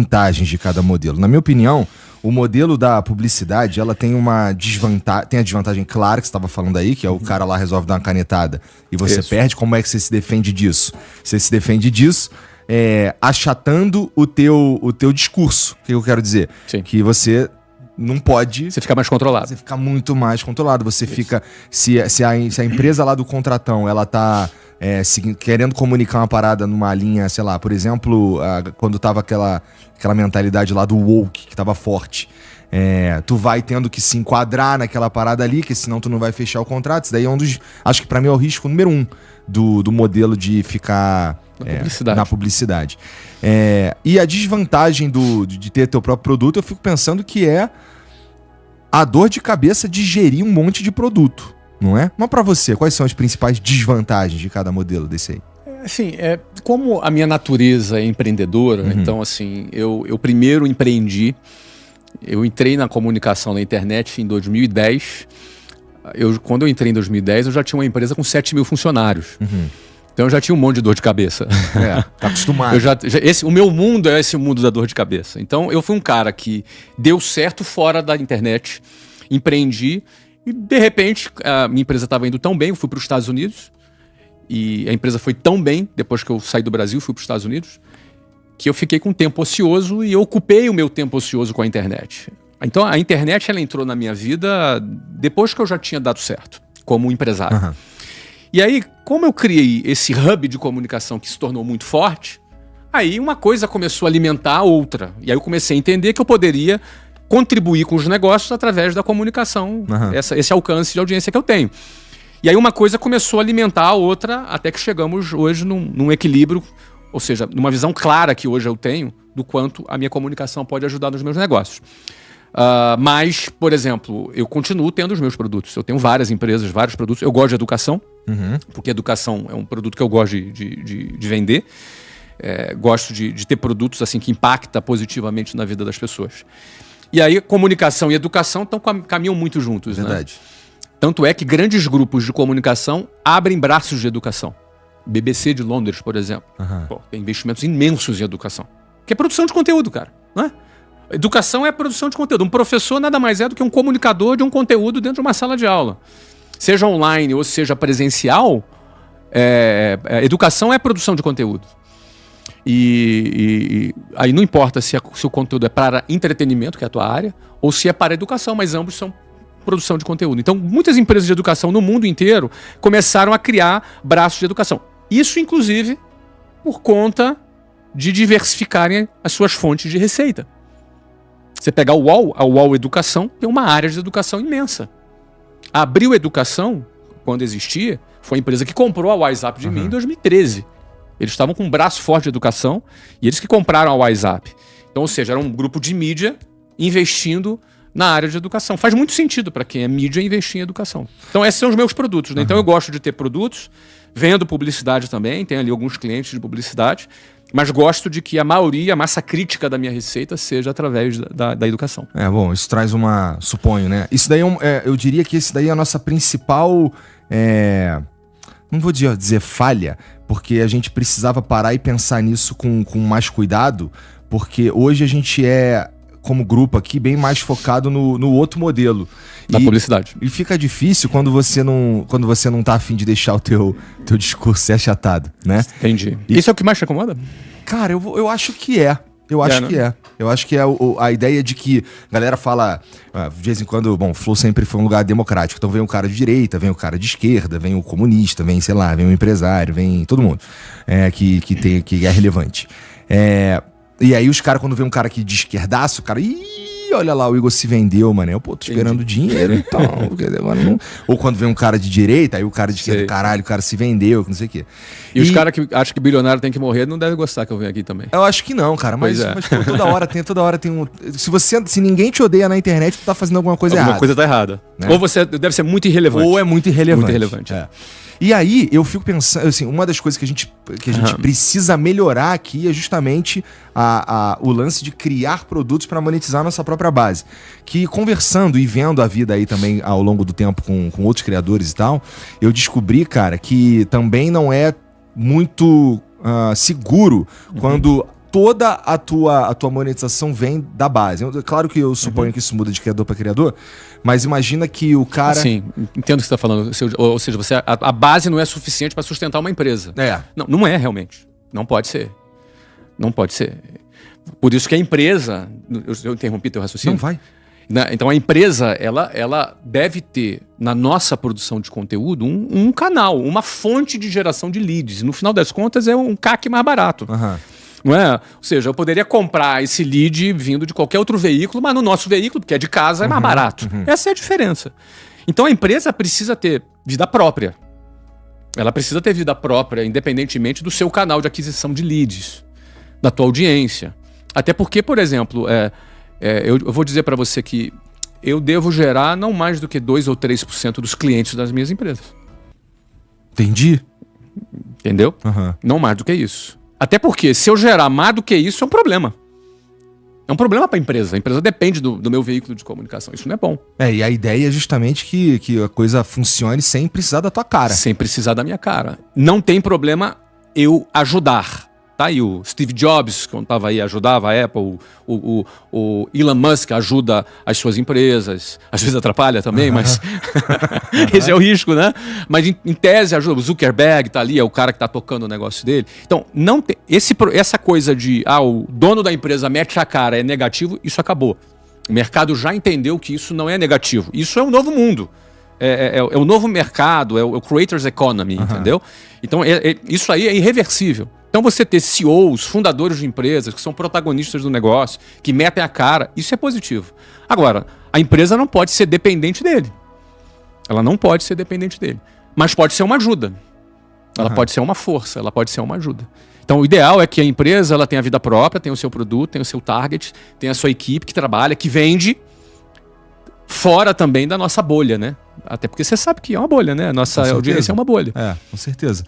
desvantagens de cada modelo. Na minha opinião, o modelo da publicidade, ela tem uma desvantagem, tem a desvantagem clara que você estava falando aí, que é o cara lá resolve dar uma canetada e você perde. Como é que você se defende disso? Você se defende disso achatando o teu discurso. O que eu quero dizer? Sim. Que você não pode... Você fica mais controlado. Você fica muito mais controlado. Você fica... Se a empresa lá do contratão, ela tá... querendo comunicar uma parada numa linha, sei lá, por exemplo, quando tava aquela mentalidade lá do woke, que tava forte, tu vai tendo que se enquadrar naquela parada ali, que senão tu não vai fechar o contrato. Isso daí é um dos... Acho que pra mim é o risco número 1 do modelo de ficar na publicidade. E a desvantagem de ter teu próprio produto, eu fico pensando que é a dor de cabeça de gerir um monte de produto. Não é? Mas pra você, quais são as principais desvantagens de cada modelo desse aí? Assim, como a minha natureza é empreendedora, então assim, eu primeiro empreendi, eu entrei na comunicação na internet em 2010. Quando eu entrei em 2010, eu já tinha uma empresa com 7 mil funcionários. Então eu já tinha um monte de dor de cabeça. Tá acostumado. O meu mundo é esse mundo da dor de cabeça. Então eu fui um cara que deu certo fora da internet, empreendi, e de repente a minha empresa estava indo tão bem, eu fui para os Estados Unidos, e a empresa foi tão bem, depois que eu saí do Brasil, fui para os Estados Unidos, que eu fiquei com tempo ocioso e eu ocupei o meu tempo ocioso com a internet. Então a internet ela entrou na minha vida depois que eu já tinha dado certo, como empresário. E aí, como eu criei esse hub de comunicação que se tornou muito forte, aí uma coisa começou a alimentar a outra. E aí eu comecei a entender que eu poderia contribuir com os negócios através da comunicação, esse alcance de audiência que eu tenho. E aí uma coisa começou a alimentar a outra, até que chegamos hoje num equilíbrio, ou seja, numa visão clara que hoje eu tenho do quanto a minha comunicação pode ajudar nos meus negócios. Mas, por exemplo, eu continuo tendo os meus produtos. Eu tenho várias empresas, vários produtos. Eu gosto de educação, porque educação é um produto que eu gosto de vender. Gosto de ter produtos assim que impactam positivamente na vida das pessoas. E aí, comunicação e educação caminham muito juntos. Verdade. Né? Tanto é que grandes grupos de comunicação abrem braços de educação. BBC de Londres, por exemplo. Tem investimentos imensos em educação. Que é produção de conteúdo, cara. Não é? Educação é produção de conteúdo. Um professor nada mais é do que um comunicador de um conteúdo dentro de uma sala de aula. Seja online ou seja presencial, educação é produção de conteúdo. E aí não importa se o conteúdo é para entretenimento, que é a tua área, ou se é para educação, mas ambos são produção de conteúdo. Então, muitas empresas de educação no mundo inteiro começaram a criar braços de educação. Isso, inclusive, por conta de diversificarem as suas fontes de receita. Você pegar a UOL Educação tem uma área de educação imensa. A Abril Educação, quando existia, foi a empresa que comprou a WhatsApp de mim em 2013. Eles estavam com um braço forte de educação e eles que compraram a WhatsApp. Então, ou seja, era um grupo de mídia investindo na área de educação. Faz muito sentido para quem é mídia investir em educação. Então, esses são os meus produtos. Né? Então, eu gosto de ter produtos, vendo publicidade também, tenho ali alguns clientes de publicidade, mas gosto de que a maioria, a massa crítica da minha receita seja através da educação. Bom, isso traz suponho, né? Isso daí eu diria que esse daí é a nossa principal, não vou dizer falha, porque a gente precisava parar e pensar nisso com mais cuidado, porque hoje a gente como grupo aqui, bem mais focado no outro modelo. Da publicidade. E fica difícil quando você não tá a fim de deixar o teu discurso ser achatado, né? Entendi. Isso é o que mais te incomoda? Cara, eu acho que é. Eu acho que é. Eu acho que é a ideia de que a galera fala, de vez em quando, bom, o Flow sempre foi um lugar democrático. Então vem o cara de direita, vem o cara de esquerda, vem o comunista, vem, sei lá, vem o empresário, vem todo mundo que é relevante. E aí os caras, quando vê um cara aqui de esquerdaço, o cara, olha lá, o Igor se vendeu, mano. Eu, tô esperando dinheiro, então. Agora não... Ou quando vem um cara de direita, aí o cara de esquerda, caralho, o cara se vendeu, não sei o quê. E os caras que acham que bilionário tem que morrer não devem gostar que eu venha aqui também. Eu acho que não, cara. Mas pô, toda hora tem um... Se ninguém te odeia na internet, tu tá fazendo alguma coisa errada. Alguma coisa tá errada. Né? Ou você deve ser muito irrelevante. Ou é muito irrelevante. Muito irrelevante. E aí, eu fico pensando, assim, uma das coisas que a gente precisa melhorar aqui é justamente o lance de criar produtos para monetizar a nossa própria base. Que conversando e vendo a vida aí também ao longo do tempo com outros criadores e tal, eu descobri, cara, que também não é muito seguro quando toda a tua monetização vem da base. Claro que eu suponho que isso muda de criador para criador, mas imagina que o cara... Sim, entendo o que você está falando. Ou seja, a base não é suficiente para sustentar uma empresa. Não é realmente. Não pode ser. Não pode ser. Por isso que a empresa... Eu interrompi teu raciocínio? Não vai. Então a empresa, ela deve ter, na nossa produção de conteúdo, um canal, uma fonte de geração de leads. No final das contas, é um CAC mais barato. Não é? Ou seja, eu poderia comprar esse lead vindo de qualquer outro veículo, mas no nosso veículo, porque é de casa, é mais barato. Essa é a diferença. Então a empresa precisa ter vida própria. Ela precisa ter vida própria, independentemente do seu canal de aquisição de leads, da tua audiência. Até porque, por exemplo, eu vou dizer para você que eu devo gerar não mais do que 2 ou 3% dos clientes das minhas empresas. Entendi. Entendeu? Não mais do que isso. Até porque, se eu gerar mais do que isso, é um problema. É um problema para a empresa. A empresa depende do meu veículo de comunicação. Isso não é bom. E a ideia é justamente que a coisa funcione sem precisar da tua cara. Sem precisar da minha cara. Não tem problema eu ajudar. Tá aí o Steve Jobs, quando estava aí, ajudava a Apple. O Elon Musk ajuda as suas empresas. Às vezes atrapalha também, mas esse é o risco, né? Mas em tese ajuda. O Zuckerberg tá ali, é o cara que tá tocando o negócio dele. Então, não tem, essa coisa de o dono da empresa mete a cara, é negativo, isso acabou. O mercado já entendeu que isso não é negativo. Isso é um novo mundo. É o novo mercado, é o creator's economy, entendeu? Então, isso aí é irreversível. Então você ter CEOs, fundadores de empresas, que são protagonistas do negócio, que metem a cara, isso é positivo. Agora, a empresa não pode ser dependente dele. Ela não pode ser dependente dele. Mas pode ser uma ajuda. Ela pode ser uma força, ela pode ser uma ajuda. Então o ideal é que a empresa ela tenha vida própria, tenha o seu produto, tenha o seu target, tenha a sua equipe que trabalha, que vende, fora também da nossa bolha, né? Até porque você sabe que é uma bolha, né? A nossa audiência é uma bolha. Com certeza.